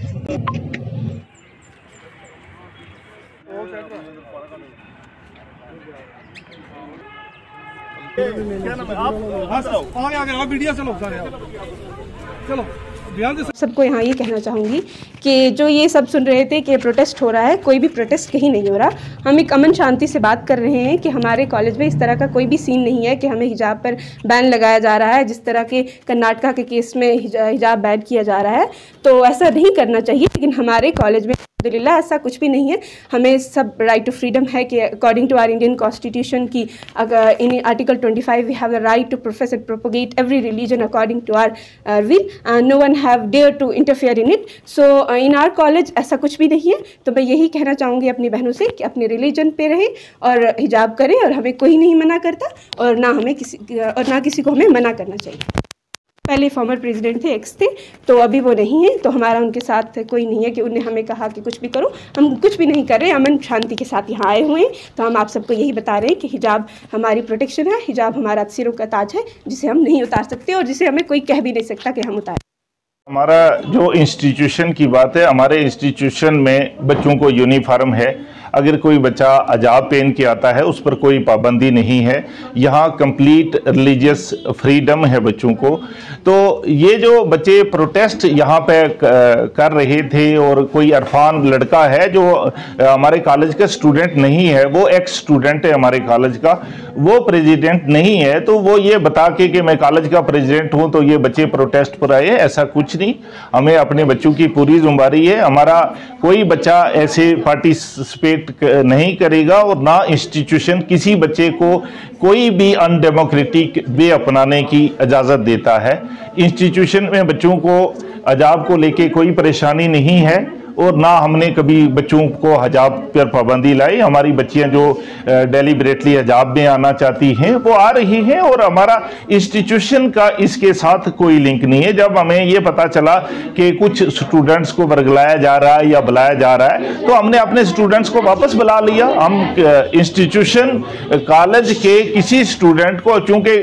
क्या नाम है आप? आगे मीडिया चलो सारे चलो। सबको यहाँ ये कहना चाहूँगी कि जो ये सब सुन रहे थे कि प्रोटेस्ट हो रहा है, कोई भी प्रोटेस्ट कहीं नहीं हो रहा। हम एक अमन शांति से बात कर रहे हैं कि हमारे कॉलेज में इस तरह का कोई भी सीन नहीं है कि हमें हिजाब पर बैन लगाया जा रहा है, जिस तरह के कर्नाटका के केस में हिजाब बैन किया जा रहा है। तो ऐसा नहीं करना चाहिए, लेकिन हमारे कॉलेज में अल्हम्दुलिल्लाह ऐसा कुछ भी नहीं है। हमें सब राइट टू फ्रीडम है कि according to our Indian constitution की अगर in article 25 we have the right to profess and propagate every religion according to our will and no one have dare to interfere in it. So in our college ऐसा कुछ भी नहीं है। तो मैं यही कहना चाहूँगी अपनी बहनों से कि अपने रिलीजन पे रहें और हिजाब करें, और हमें कोई नहीं मना करता और ना किसी को हमें मना करना चाहिए। पहले फॉर्मर प्रेसिडेंट थे, एक्स थे, तो अभी वो नहीं है, तो हमारा उनके साथ कोई नहीं है कि उन्हें हमें कहा कि कुछ भी करो। हम कुछ भी नहीं कर रहे, अमन शांति के साथ यहाँ आए हुए हैं। तो हम आप सबको यही बता रहे हैं कि हिजाब हमारी प्रोटेक्शन है, हिजाब हमारा सिरों का ताज है, जिसे हम नहीं उतार सकते और जिसे हमें कोई कह भी नहीं सकता कि हम उतारें। हमारा जो इंस्टीट्यूशन की बात है, हमारे इंस्टीट्यूशन में बच्चों को यूनिफॉर्म है। अगर कोई बच्चा हिजाब पहन के आता है उस पर कोई पाबंदी नहीं है। यहाँ कंप्लीट रिलीजियस फ्रीडम है बच्चों को। तो ये जो बच्चे प्रोटेस्ट यहाँ पे कर रहे थे, और कोई अरफान लड़का है जो हमारे कॉलेज का स्टूडेंट नहीं है, वो एक्स स्टूडेंट है हमारे कॉलेज का, वो प्रेसिडेंट नहीं है, तो वो ये बता के कि मैं कॉलेज का प्रेसिडेंट हूँ तो ये बच्चे प्रोटेस्ट पर आए, ऐसा कुछ नहीं। हमें अपने बच्चों की पूरी जिम्मेदारी है। हमारा कोई बच्चा ऐसे पार्टिसिपेट नहीं करेगा और ना इंस्टीट्यूशन किसी बच्चे को कोई भी अनडेमोक्रेटिक वे अपनाने की इजाज़त देता है। इंस्टीट्यूशन में बच्चों को हिजाब को लेके कोई परेशानी नहीं है, और ना हमने कभी बच्चों को हिजाब पर पाबंदी लाई। हमारी बच्चियां जो डेलिबरेटली हिजाब में आना चाहती हैं वो आ रही हैं, और हमारा इंस्टीट्यूशन का इसके साथ कोई लिंक नहीं है। जब हमें ये पता चला कि कुछ स्टूडेंट्स को बरगलाया जा रहा है या बुलाया जा रहा है, तो हमने अपने स्टूडेंट्स को वापस बुला लिया। हम इंस्टीट्यूशन कॉलेज के किसी स्टूडेंट को, चूँकि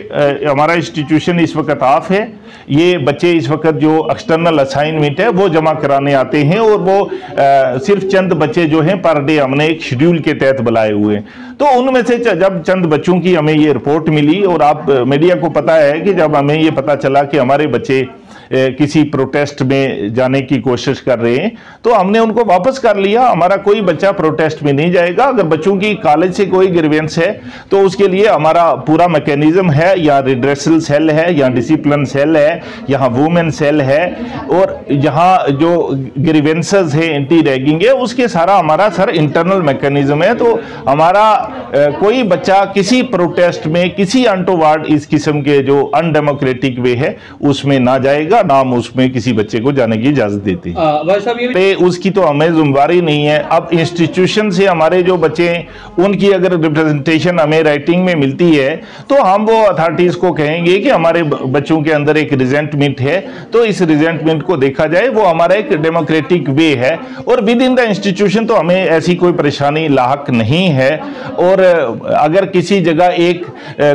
हमारा इंस्टीट्यूशन इस वक्त ऑफ है, ये बच्चे इस वक्त जो एक्सटर्नल असाइनमेंट है वो जमा कराने आते हैं, और वो सिर्फ चंद बच्चे जो हैं पर डे हमने एक शेड्यूल के तहत बुलाए हुए हैं। तो उनमें से जब चंद बच्चों की हमें ये रिपोर्ट मिली, और आप मीडिया को पता है कि जब हमें ये पता चला कि हमारे बच्चे किसी प्रोटेस्ट में जाने की कोशिश कर रहे हैं, तो हमने उनको वापस कर लिया। हमारा कोई बच्चा प्रोटेस्ट में नहीं जाएगा। अगर बच्चों की कॉलेज से कोई ग्रीवेंस है तो उसके लिए हमारा पूरा मैकेनिज्म है, या रिड्रेसल सेल है, या डिसिप्लिन सेल है, यहाँ वुमेन सेल है, और यहाँ जो ग्रीवेंसेस है, एंटी रैगिंग है, उसके सारा हमारा सर इंटरनल मैकेनिज्म है। तो हमारा कोई बच्चा किसी प्रोटेस्ट में किसी अनटोवर्ड इस किस्म के जो अनडेमोक्रेटिक वे है उसमें ना जाएगा, नाम उसमें किसी बच्चे को जाने की इजाजत देती है। उसकी तो हमें जिम्मेदारी नहीं है। अब इंस्टीट्यूशन से हमारे जो बच्चे हैं उनकी अगर रिप्रेजेंटेशन हमें राइटिंग में मिलती है तो हम वो अथॉरिटीज को कहेंगे कि हमारे बच्चों के अंदर एक रिजेंटमेंट है, तो इस रिजेंटमेंट को देखा जाए। वो हमारा एक डेमोक्रेटिक वे है, और विद इन द इंस्टीट्यूशन तो हमें ऐसी कोई परेशानी लाहक नहीं है। और अगर किसी जगह एक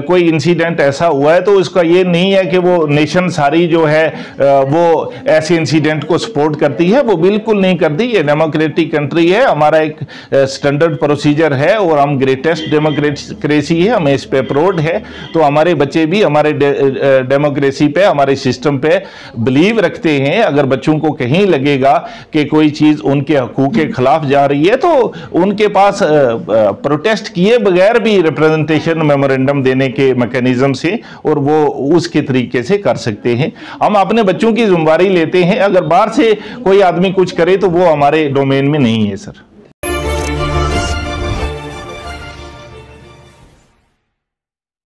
कोई इंसिडेंट ऐसा हुआ है तो उसका ये नहीं है कि वो नेशन सारी जो है वो ऐसे इंसिडेंट को सपोर्ट करती है, वो बिल्कुल नहीं करती। ये डेमोक्रेटिक कंट्री है, हमारा एक स्टैंडर्ड प्रोसीजर है, और हम ग्रेटेस्ट डेमोक्रेसी है, हमें इस पे प्राउड है। तो हमारे बच्चे भी हमारे डेमोक्रेसी पे, हमारे सिस्टम पे बिलीव रखते हैं। अगर बच्चों को कहीं लगेगा कि कोई चीज उनके हकूक के खिलाफ जा रही है तो उनके पास प्रोटेस्ट किए बगैर भी रिप्रेजेंटेशन मेमोरेंडम देने के मैकेनिज्म से, और वो उसके तरीके से कर सकते हैं। हम अपने बच्चों की जिम्मेदारी लेते हैं। अगर बाहर से कोई आदमी कुछ करे तो वो हमारे डोमेन में नहीं है सर।